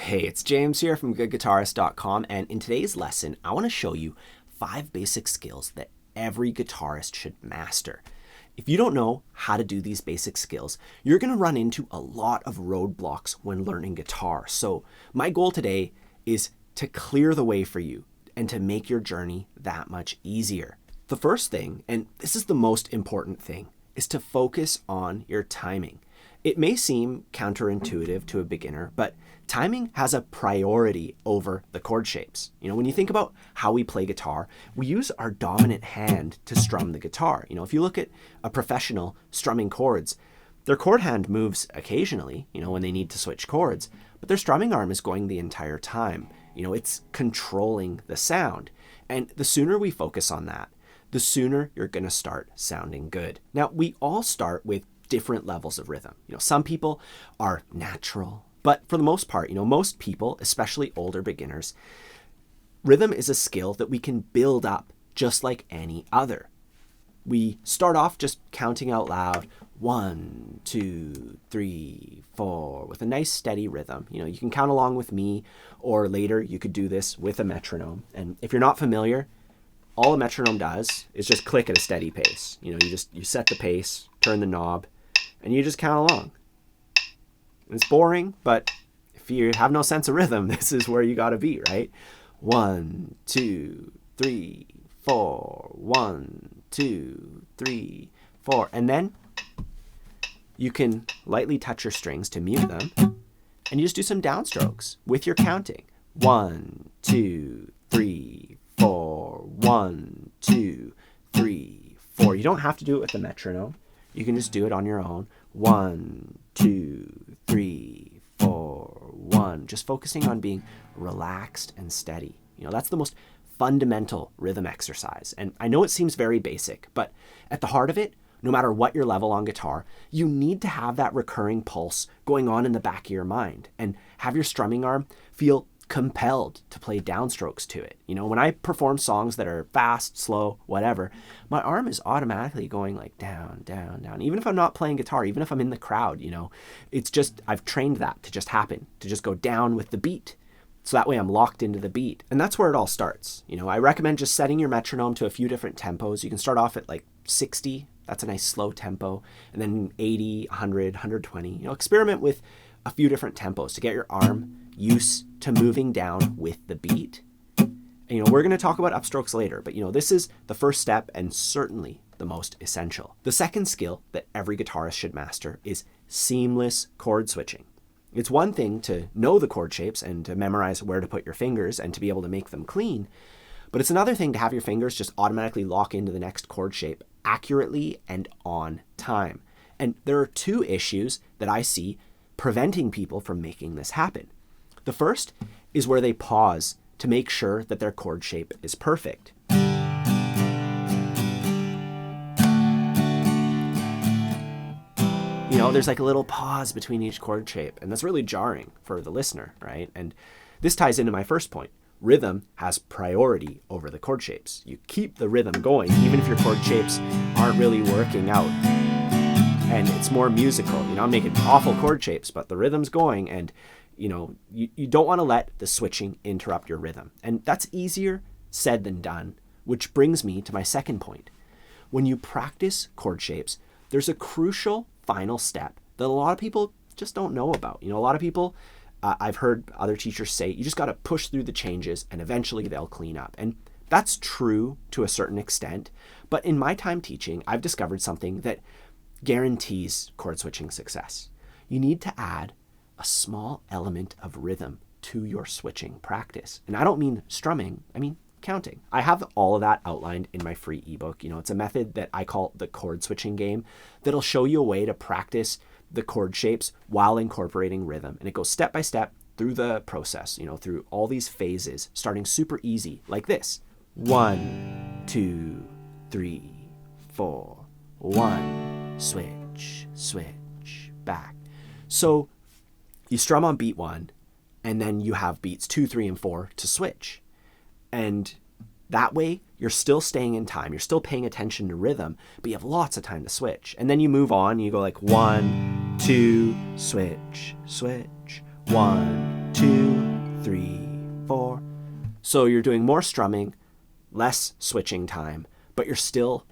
Hey, it's James here from GoodGuitarist.com, and in today's lesson, I want to show you 5 basic skills that every guitarist should master. If you don't know how to do these basic skills, you're going to run into a lot of roadblocks when learning guitar. So my goal today is to clear the way for you and to make your journey that much easier. The first thing, and this is the most important thing, is to focus on your timing. It may seem counterintuitive to a beginner, but timing has a priority over the chord shapes. When you think about how we play guitar, we use our dominant hand to strum the guitar. If you look at a professional strumming chords, their chord hand moves occasionally, when they need to switch chords, but their strumming arm is going the entire time. It's controlling the sound. And the sooner we focus on that, the sooner you're going to start sounding good. Now, we all start with different levels of rhythm. Some people are natural, but for the most part, most people, especially older beginners, rhythm is a skill that we can build up just like any other. We start off just counting out loud, 1, 2, 3, 4, with a nice steady rhythm. You can count along with me, or later you could do this with a metronome. And if you're not familiar, all a metronome does is just click at a steady pace. You set the pace, turn the knob, and you just count along. It's boring, but if you have no sense of rhythm, this is where you got to be, right? 1, 2, 3, 4, 1, 2, 3, 4. And then you can lightly touch your strings to mute them, and you just do some downstrokes with your counting. 1, 2, 3, 4, 1, 2, 3, 4. You don't have to do it with the metronome. You can just do it on your own. 1, 2, 3, 4, 1. Just focusing on being relaxed and steady. That's the most fundamental rhythm exercise. And I know it seems very basic, but at the heart of it, no matter what your level on guitar, you need to have that recurring pulse going on in the back of your mind and have your strumming arm feel compelled to play downstrokes to it. When I perform songs that are fast, slow, whatever, my arm is automatically going like down, down, down. Even if I'm not playing guitar, even if I'm in the crowd, it's just, I've trained that to just happen, to just go down with the beat. So that way I'm locked into the beat. And that's where it all starts. I recommend just setting your metronome to a few different tempos. You can start off at like 60. That's a nice slow tempo. And then 80, 100, 120. Experiment with a few different tempos to get your arm used to moving down with the beat. And, we're going to talk about upstrokes later, but this is the first step and certainly the most essential. The second skill that every guitarist should master is seamless chord switching. It's one thing to know the chord shapes and to memorize where to put your fingers and to be able to make them clean, but it's another thing to have your fingers just automatically lock into the next chord shape accurately and on time. And there are 2 issues that I see preventing people from making this happen. The first is where they pause to make sure that their chord shape is perfect. There's like a little pause between each chord shape, and that's really jarring for the listener, right? And this ties into my first point. Rhythm has priority over the chord shapes. You keep the rhythm going, even if your chord shapes aren't really working out. And it's more musical. I'm making awful chord shapes, but the rhythm's going, and you don't want to let the switching interrupt your rhythm. And that's easier said than done, which brings me to my second point. When you practice chord shapes, there's a crucial final step that a lot of people just don't know about. A lot of people, I've heard other teachers say, you just got to push through the changes and eventually they'll clean up. And that's true to a certain extent. But in my time teaching, I've discovered something that guarantees chord switching success. You need to add a small element of rhythm to your switching practice. And I don't mean strumming, I mean counting. I have all of that outlined in my free ebook. It's a method that I call the chord switching game that'll show you a way to practice the chord shapes while incorporating rhythm. And it goes step by step through the process, through all these phases, starting super easy like this. 1, 2, 3, 4, 1, switch, switch, back. So you strum on beat 1, and then you have beats 2, 3, and 4 to switch. And that way, you're still staying in time. You're still paying attention to rhythm, but you have lots of time to switch. And then you move on. You go like 1, 2, switch, switch. 1, 2, So you're doing more strumming, less switching time, but you're still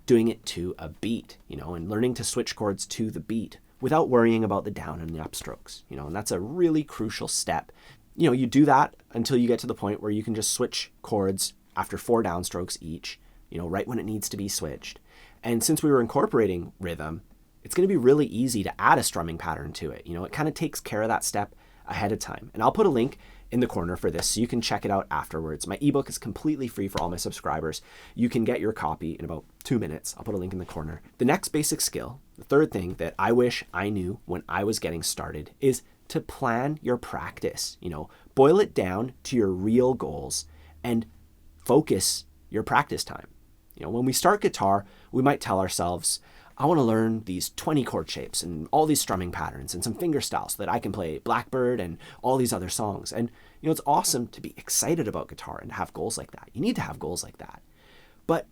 doing it to a beat, and learning to switch chords to the beat without worrying about the down and the upstrokes, and that's a really crucial step. You do that until you get to the point where you can just switch chords after 4 downstrokes each, right when it needs to be switched. And since we were incorporating rhythm, it's going to be really easy to add a strumming pattern to it. It kind of takes care of that step ahead of time. And I'll put a link in the corner for this so you can check it out afterwards. My ebook is completely free for all my subscribers. You can get your copy in about 2 minutes. I'll put a link in the corner. The next basic skill, the third thing that I wish I knew when I was getting started, is to plan your practice. Boil it down to your real goals and focus your practice time. When we start guitar, we might tell ourselves, I want to learn these 20 chord shapes and all these strumming patterns and some finger styles so that I can play Blackbird and all these other songs. And, it's awesome to be excited about guitar and have goals like that. You need to have goals like that. But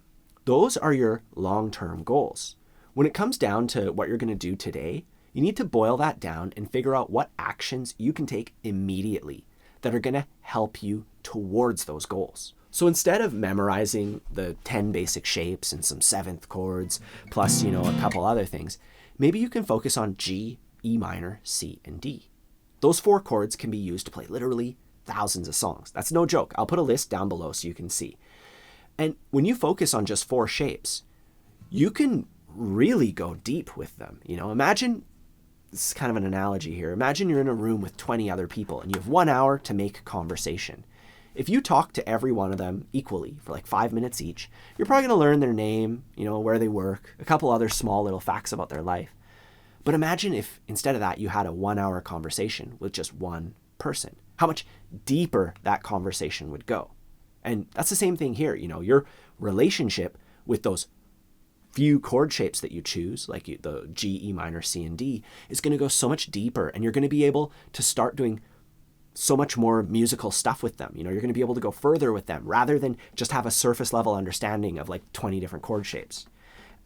those are your long-term goals. When it comes down to what you're going to do today, you need to boil that down and figure out what actions you can take immediately that are going to help you towards those goals. So instead of memorizing the 10 basic shapes and some 7th chords, plus, a couple other things, maybe you can focus on G, E minor, C, and D. Those 4 chords can be used to play literally thousands of songs. That's no joke. I'll put a list down below so you can see. And when you focus on just 4 shapes, you can really go deep with them. Imagine, this is kind of an analogy here. Imagine you're in a room with 20 other people and you have 1 hour to make conversation. If you talk to every one of them equally for like 5 minutes each, you're probably going to learn their name, where they work, a couple other small little facts about their life. But imagine if instead of that, you had a 1 hour conversation with just one person, how much deeper that conversation would go. And that's the same thing here. Your relationship with those few chord shapes that you choose, like the G, E minor, C, and D, is going to go so much deeper, and you're going to be able to start doing so much more musical stuff with them. You're going to be able to go further with them rather than just have a surface level understanding of like 20 different chord shapes.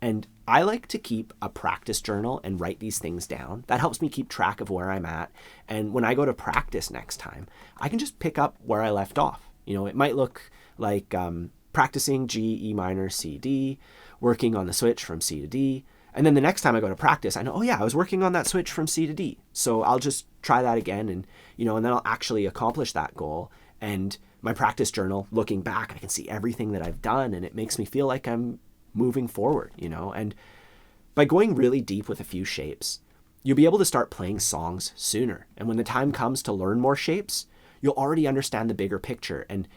And I like to keep a practice journal and write these things down. That helps me keep track of where I'm at. And when I go to practice next time, I can just pick up where I left off. It might look like practicing G, E minor, C, D, working on the switch from C to D. And then the next time I go to practice, I know, oh yeah, I was working on that switch from C to D. So I'll just try that again and then I'll actually accomplish that goal. And my practice journal, looking back, I can see everything that I've done and it makes me feel like I'm moving forward, And by going really deep with a few shapes, you'll be able to start playing songs sooner. And when the time comes to learn more shapes, you'll already understand the bigger picture and,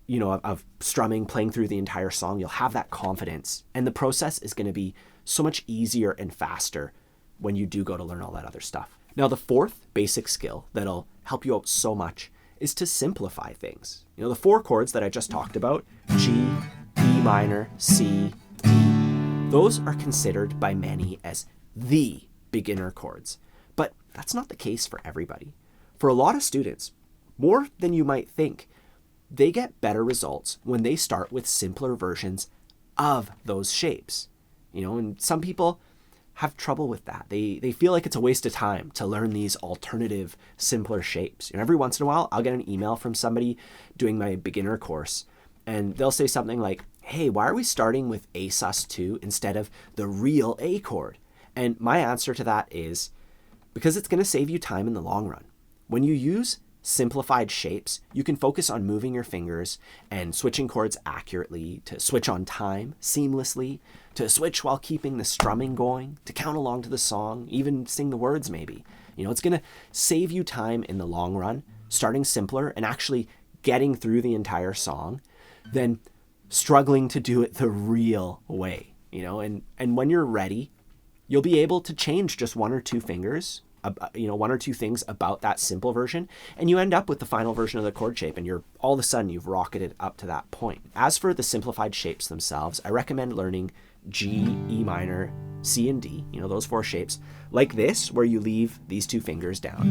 of strumming, playing through the entire song. You'll have that confidence and the process is going to be so much easier and faster when you do go to learn all that other stuff. Now, the 4th basic skill that'll help you out so much is to simplify things. The 4 chords that I just talked about, G, E minor, C, D, those are considered by many as the beginner chords. But that's not the case for everybody. For a lot of students, more than you might think, they get better results when they start with simpler versions of those shapes. And some people have trouble with that. They feel like it's a waste of time to learn these alternative, simpler shapes. Every once in a while, I'll get an email from somebody doing my beginner course, and they'll say something like, hey, why are we starting with A sus2 instead of the real A chord? And my answer to that is, because it's going to save you time in the long run. When you use simplified shapes, you can focus on moving your fingers and switching chords accurately, to switch on time seamlessly, to switch while keeping the strumming going, to count along to the song, even sing the words maybe. It's going to save you time in the long run, starting simpler and actually getting through the entire song, than struggling to do it the real way. And when you're ready, you'll be able to change just 1 or 2 fingers, 1 or 2 things about that simple version, and you end up with the final version of the chord shape, and you're all of a sudden you've rocketed up to that point. As for the simplified shapes themselves, I recommend learning G, E minor, C, and D, those 4 shapes, like this, where you leave these 2 fingers down,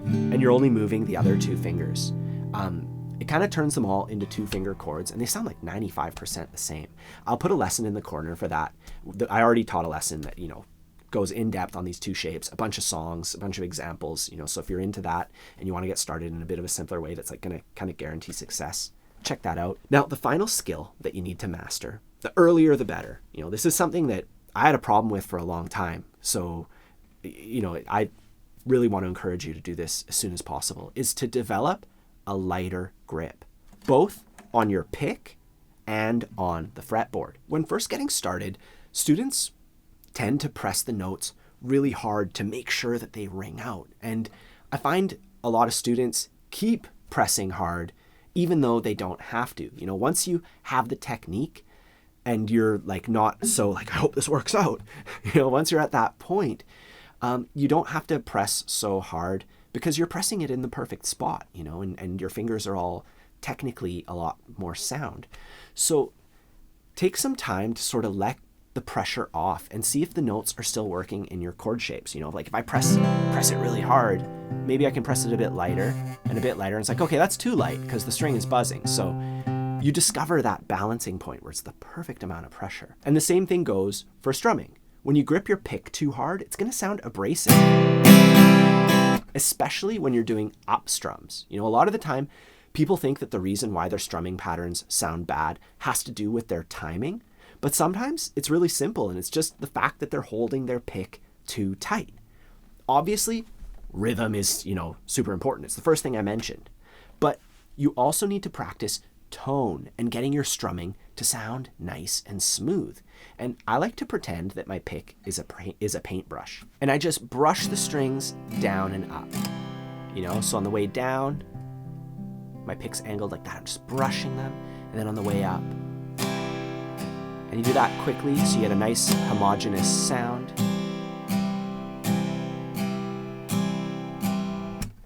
and you're only moving the other 2 fingers. It kind of turns them all into 2-finger chords, and they sound like 95% the same. I'll put a lesson in the corner for that. I already taught a lesson that, goes in depth on these two shapes, a bunch of songs, a bunch of examples, so if you're into that and you want to get started in a bit of a simpler way that's like going to kind of guarantee success, check that out. Now, the final skill that you need to master, the earlier the better. This is something that I had a problem with for a long time. So, I really want to encourage you to do this as soon as possible, is to develop a lighter grip, both on your pick and on the fretboard. When first getting started, students tend to press the notes really hard to make sure that they ring out. And I find a lot of students keep pressing hard even though they don't have to. Once you have the technique and you're like not so like, I hope this works out, once you're at that point, you don't have to press so hard because you're pressing it in the perfect spot, and your fingers are all technically a lot more sound. So take some time to sort of let the pressure off and see if the notes are still working in your chord shapes. Like if I press it really hard, maybe I can press it a bit lighter and a bit lighter. And it's like, okay, that's too light because the string is buzzing. So you discover that balancing point where it's the perfect amount of pressure. And the same thing goes for strumming. When you grip your pick too hard, it's going to sound abrasive, especially when you're doing up strums. A lot of the time, people think that the reason why their strumming patterns sound bad has to do with their timing. But sometimes it's really simple, and it's just the fact that they're holding their pick too tight. Obviously, rhythm is, super important. It's the first thing I mentioned. But you also need to practice tone and getting your strumming to sound nice and smooth. And I like to pretend that my pick is a paintbrush. And I just brush the strings down and up. So on the way down, my pick's angled like that. I'm just brushing them. And then on the way up, and you do that quickly so you get a nice homogeneous sound.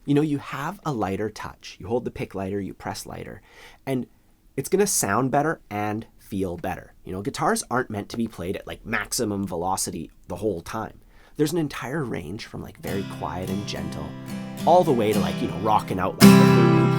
You have a lighter touch. You hold the pick lighter, you press lighter, and it's going to sound better and feel better. Guitars aren't meant to be played at like maximum velocity the whole time. There's an entire range from like very quiet and gentle all the way to like, rocking out like the Maroon.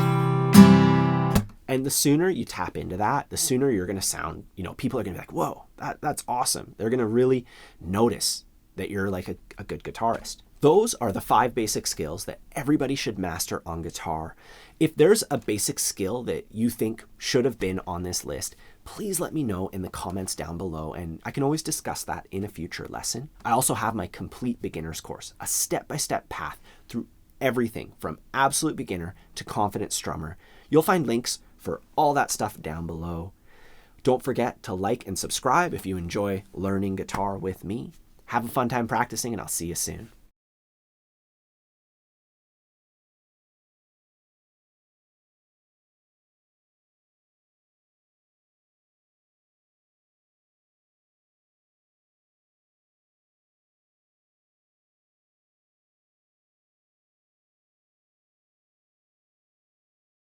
And the sooner you tap into that, the sooner you're going to sound, people are going to be like, whoa, that's awesome. They're going to really notice that you're like a good guitarist. Those are the 5 basic skills that everybody should master on guitar. If there's a basic skill that you think should have been on this list, please let me know in the comments down below, and I can always discuss that in a future lesson. I also have my complete beginner's course, a step-by-step path through everything from absolute beginner to confident strummer. You'll find links for all that stuff down below. Don't forget to like and subscribe if you enjoy learning guitar with me. Have a fun time practicing, and I'll see you soon.